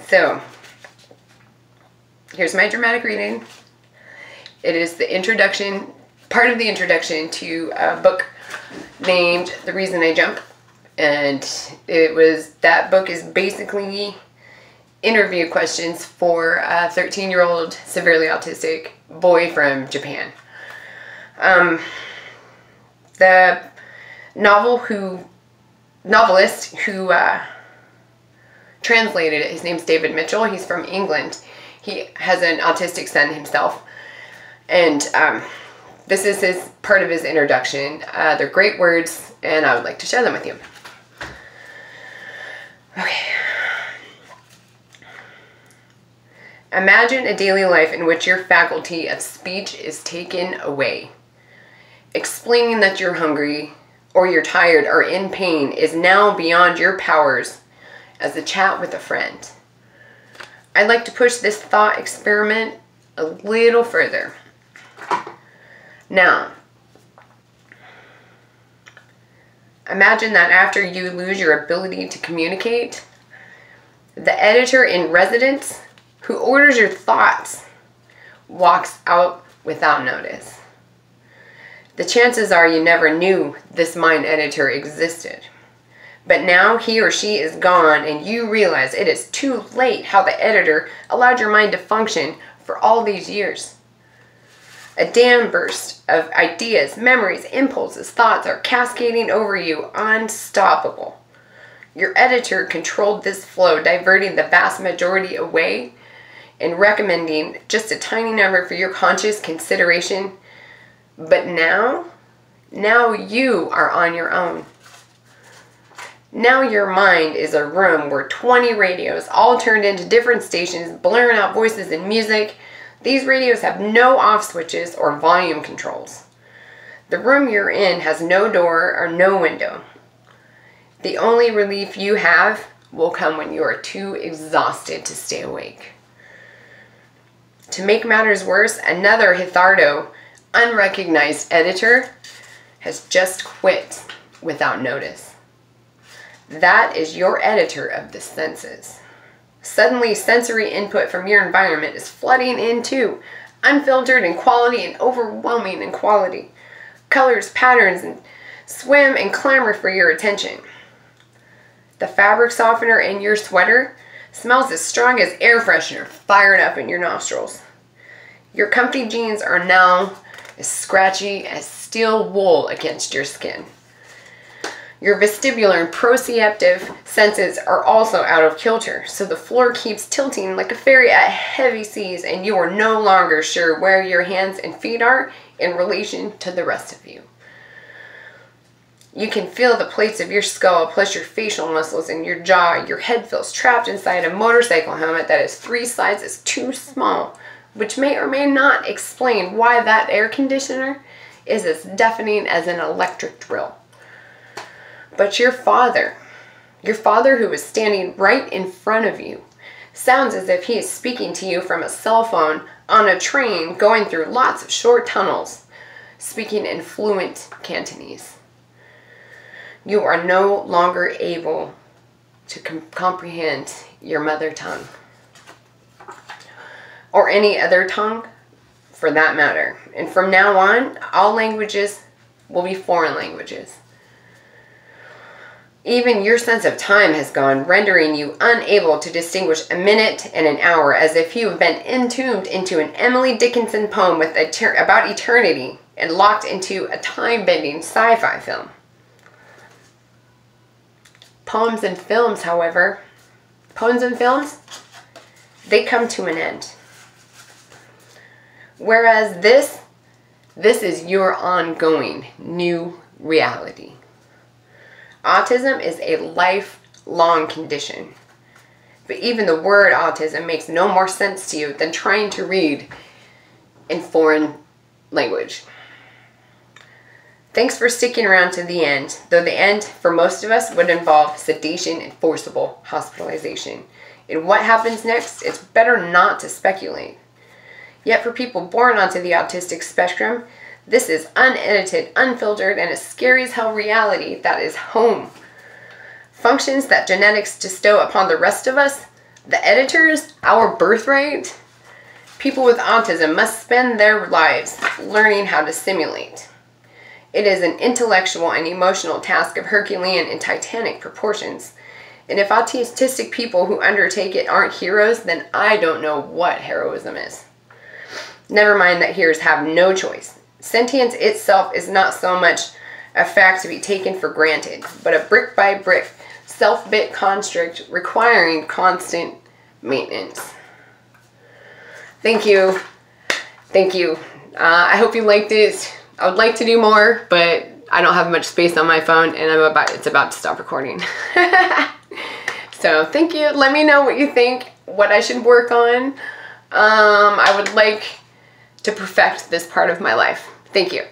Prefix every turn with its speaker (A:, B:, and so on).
A: So, here's my dramatic reading. It is the introduction, part of the introduction to a book named The Reason I Jump. And that book is basically interview questions for a 13-year-old severely autistic boy from Japan. The novelist who translated it, his name's David Mitchell. He's from England. He has an autistic son himself. And this is part of his introduction. They're great words, and I would like to share them with you. Okay. Imagine a daily life in which your faculty of speech is taken away. Explaining that you're hungry, or you're tired, or in pain is now beyond your powers as a chat with a friend. I'd like to push this thought experiment a little further. Now, imagine that after you lose your ability to communicate, the editor in residence who orders your thoughts walks out without notice. The chances are you never knew this mind editor existed. But now he or she is gone and you realize it is too late how the editor allowed your mind to function for all these years. A dam burst of ideas, memories, impulses, thoughts are cascading over you, unstoppable. Your editor controlled this flow, diverting the vast majority away and recommending just a tiny number for your conscious consideration. But now you are on your own. Now your mind is a room where 20 radios, all turned into different stations, blaring out voices and music. These radios have no off switches or volume controls. The room you're in has no door or no window. The only relief you have will come when you are too exhausted to stay awake. To make matters worse, another Hithardo, unrecognized editor, has just quit without notice. That is your editor of the senses. Suddenly, sensory input from your environment is flooding in too, unfiltered in quality and overwhelming in quality. Colors, patterns, and swim and clamor for your attention. The fabric softener in your sweater smells as strong as air freshener fired up in your nostrils. Your comfy jeans are now as scratchy as steel wool against your skin. Your vestibular and proprioceptive senses are also out of kilter, so the floor keeps tilting like a ferry at heavy seas, and you are no longer sure where your hands and feet are in relation to the rest of you. You can feel the plates of your skull, plus your facial muscles and your jaw. Your head feels trapped inside a motorcycle helmet that is 3 sizes too small, which may or may not explain why that air conditioner is as deafening as an electric drill. But your father who is standing right in front of you, sounds as if he is speaking to you from a cell phone on a train going through lots of short tunnels, speaking in fluent Cantonese. You are no longer able to comprehend your mother tongue, or any other tongue for that matter. And from now on, all languages will be foreign languages. Even your sense of time has gone, rendering you unable to distinguish a minute and an hour, as if you have been entombed into an Emily Dickinson poem about eternity and locked into a time-bending sci-fi film. Poems and films, however, they come to an end. Whereas this is your ongoing new reality. Autism is a lifelong condition. But even the word autism makes no more sense to you than trying to read in foreign language. Thanks for sticking around to the end, though the end for most of us would involve sedation and forcible hospitalization. And what happens next, it's better not to speculate. Yet for people born onto the autistic spectrum, this is unedited, unfiltered, and as scary as hell reality that is home. Functions that genetics bestow upon the rest of us The editors, our birthright. People with autism must spend their lives learning how to simulate. It is an intellectual and emotional task of Herculean and titanic proportions. And if autistic people who undertake it aren't heroes, then I don't know what heroism is. Never mind that heroes have no choice. Sentience itself is not so much a fact to be taken for granted, but a brick-by-brick, self-built construct requiring constant maintenance. Thank you. Thank you. I hope you liked it. I would like to do more, but I don't have much space on my phone, and it's about to stop recording. So thank you. Let me know what you think, what I should work on. I would like to perfect this part of my life. Thank you.